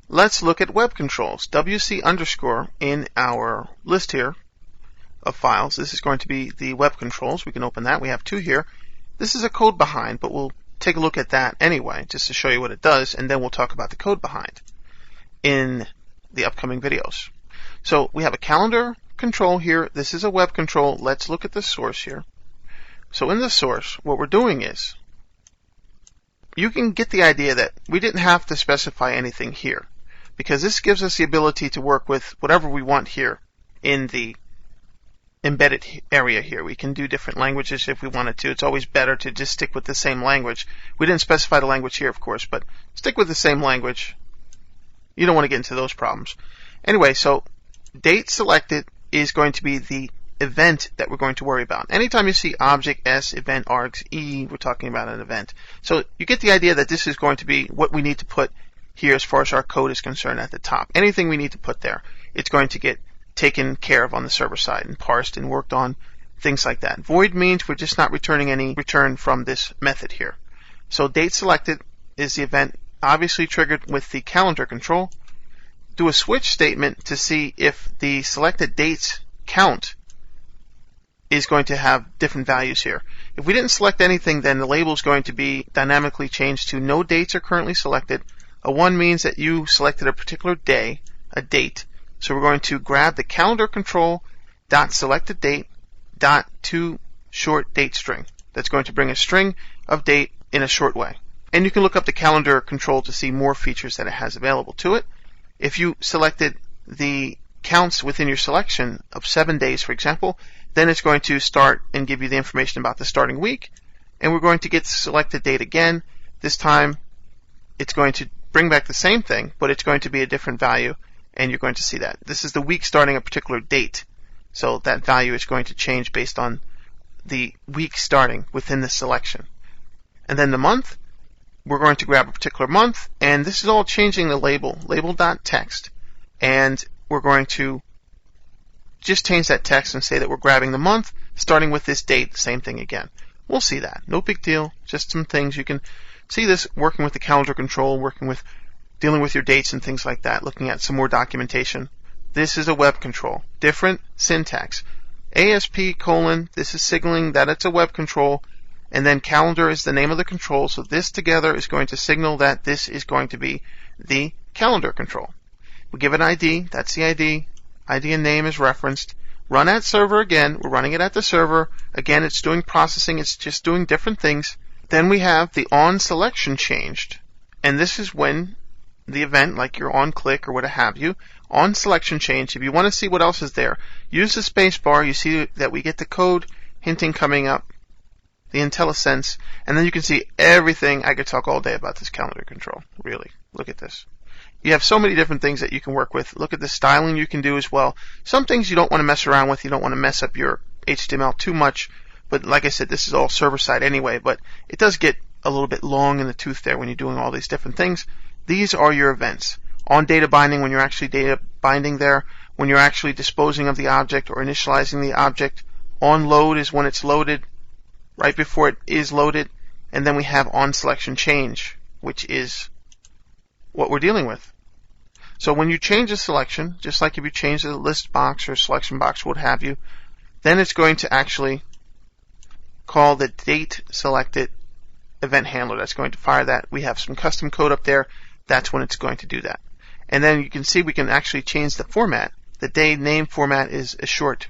let's look at web controls. WC underscore in our list here of files. This is going to be the web controls. We can open that. We have two here. This is a code behind, but we'll take a look at that anyway, just to show you what it does, and then we'll talk about the code behind in the upcoming videos. So we have a calendar control here. This is a web control. Let's look at the source here. So in the source, what we're doing is, you can get the idea that we didn't have to specify anything here, because this gives us the ability to work with whatever we want here in the embedded area here. We can do different languages if we wanted to. It's always better to just stick with the same language. We didn't specify the language here, of course, but stick with the same language. You don't want to get into those problems. Anyway, so date selected is going to be the event that we're going to worry about. Anytime you see object S, event args E, we're talking about an event. So you get the idea that this is going to be what we need to put here as far as our code is concerned at the top. Anything we need to put there, it's going to get taken care of on the server side and parsed and worked on, things like that. Void means we're just not returning any return from this method here. So date selected is the event obviously triggered with the calendar control. Do a switch statement to see if the selected dates count is going to have different values here. If we didn't select anything, then the label is going to be dynamically changed to no dates are currently selected. A 1 means that you selected a particular day, a date. So we're going to grab the calendar control dot selected date dot to short date string. That's going to bring a string of date in a short way. And you can look up the calendar control to see more features that it has available to it. If you selected the counts within your selection of 7 days, for example, then it's going to start and give you the information about the starting week. And we're going to get the selected date again. This time, it's going to bring back the same thing, but it's going to be a different value, and you're going to see that. This is the week starting a particular date. So that value is going to change based on the week starting within the selection. And then the month, we're going to grab a particular month, and this is all changing the label.text. And we're going to just change that text and say that we're grabbing the month, starting with this date, same thing again. We'll see that. No big deal. Just some things. You can see this working with the calendar control, working with dealing with your dates and things like that, looking at some more documentation. This is a web control. Different syntax. ASP : this is signaling that it's a web control, and then calendar is the name of the control, so this together is going to signal that this is going to be the calendar control. We give an ID, that's the ID. ID and name is referenced. Run at server again. We're running it at the server. Again, it's doing processing. It's just doing different things. Then we have the on selection changed. And this is when the event, like your on click or what have you, on selection change. If you want to see what else is there, use the space bar. You see that we get the code hinting coming up, the IntelliSense, and then you can see everything. I could talk all day about this calendar control. Really. Look at this. You have so many different things that you can work with. Look at the styling you can do as well. Some things you don't want to mess around with. You don't want to mess up your HTML too much. But like I said, this is all server side anyway. But it does get a little bit long in the tooth there when you're doing all these different things. These are your events. On data binding, when you're actually data binding there. When you're actually disposing of the object or initializing the object. On load is when it's loaded, right before it is loaded. And then we have on selection change, which is what we're dealing with. So when you change a selection, just like if you change the list box or selection box, what have you, then it's going to actually call the date selected event handler. That's going to fire that. We have some custom code up there. That's when it's going to do that. And then you can see we can actually change the format. The day name format is a short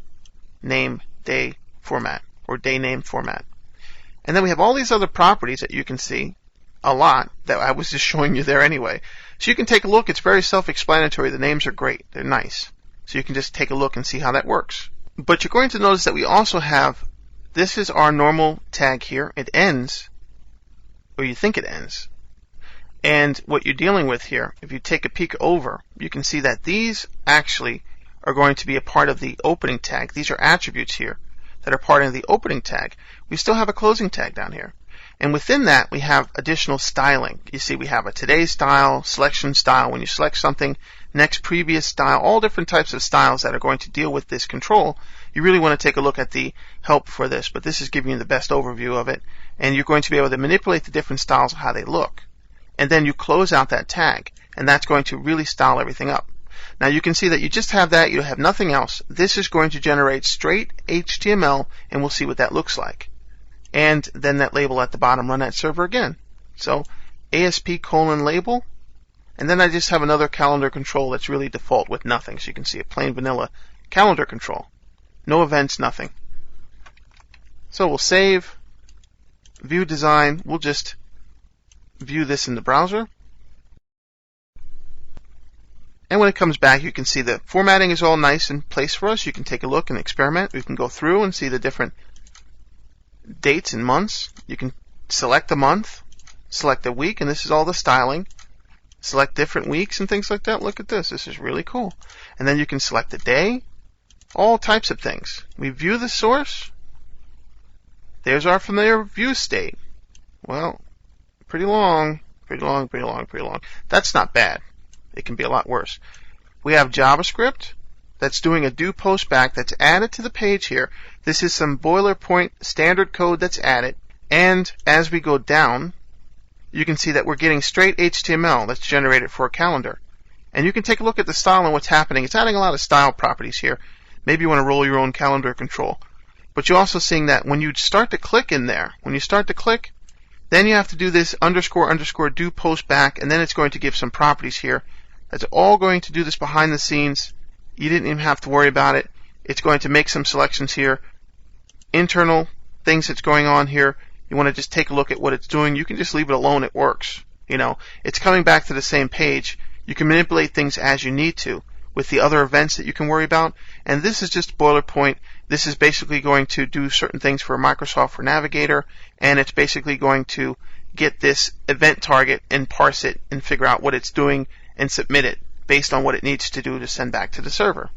name day format or day name format. And then we have all these other properties that you can see. A lot that I was just showing you there anyway. So you can take a look. It's very self-explanatory. The names are great. They're nice. So you can just take a look and see how that works. But you're going to notice that we also have, this is our normal tag here. It ends, or you think it ends. And what you're dealing with here, if you take a peek over, you can see that these actually are going to be a part of the opening tag. These are attributes here that are part of the opening tag. We still have a closing tag down here. And within that, we have additional styling. You see, we have a today's style, selection style. When you select something, next previous style, all different types of styles that are going to deal with this control. You really want to take a look at the help for this, but this is giving you the best overview of it. And you're going to be able to manipulate the different styles of how they look. And then you close out that tag. and that's going to really style everything up. Now you can see that you just have that, you have nothing else. This is going to generate straight HTML, and we'll see what that looks like. And then that label at the bottom, run that server again. So ASP:label, and then I just have another calendar control that's really default with nothing. So you can see a plain vanilla calendar control. No events, nothing. So we'll save, view design, we'll just view this in the browser. And when it comes back, you can see the formatting is all nice in place for us. You can take a look and experiment. We can go through and see the different dates and months. You can select a month, select a week, and this is all the styling. Select different weeks and things like that. Look at this. This is really cool. And then you can select a day, all types of things. We view the source. There's our familiar view state. Well, pretty long. That's not bad. It can be a lot worse. We have JavaScript that's doing a do post back that's added to the page here. This is some boilerplate standard code that's added. And as we go down, you can see that we're getting straight HTML that's generated for a calendar. And you can take a look at the style and what's happening. It's adding a lot of style properties here. Maybe you want to roll your own calendar control. But you're also seeing that when you start to click in there, then you have to do this __ do post back, and then it's going to give some properties here. That's all going to do this behind the scenes. You didn't even have to worry about it. It's going to make some selections here. Internal things that's going on here. You want to just take a look at what it's doing. You can just leave it alone. It works. It's coming back to the same page. You can manipulate things as you need to with the other events that you can worry about. And this is just boilerplate. This is basically going to do certain things for Microsoft for Navigator, and it's basically going to get this event target and parse it and figure out what it's doing and submit it based on what it needs to do to send back to the server.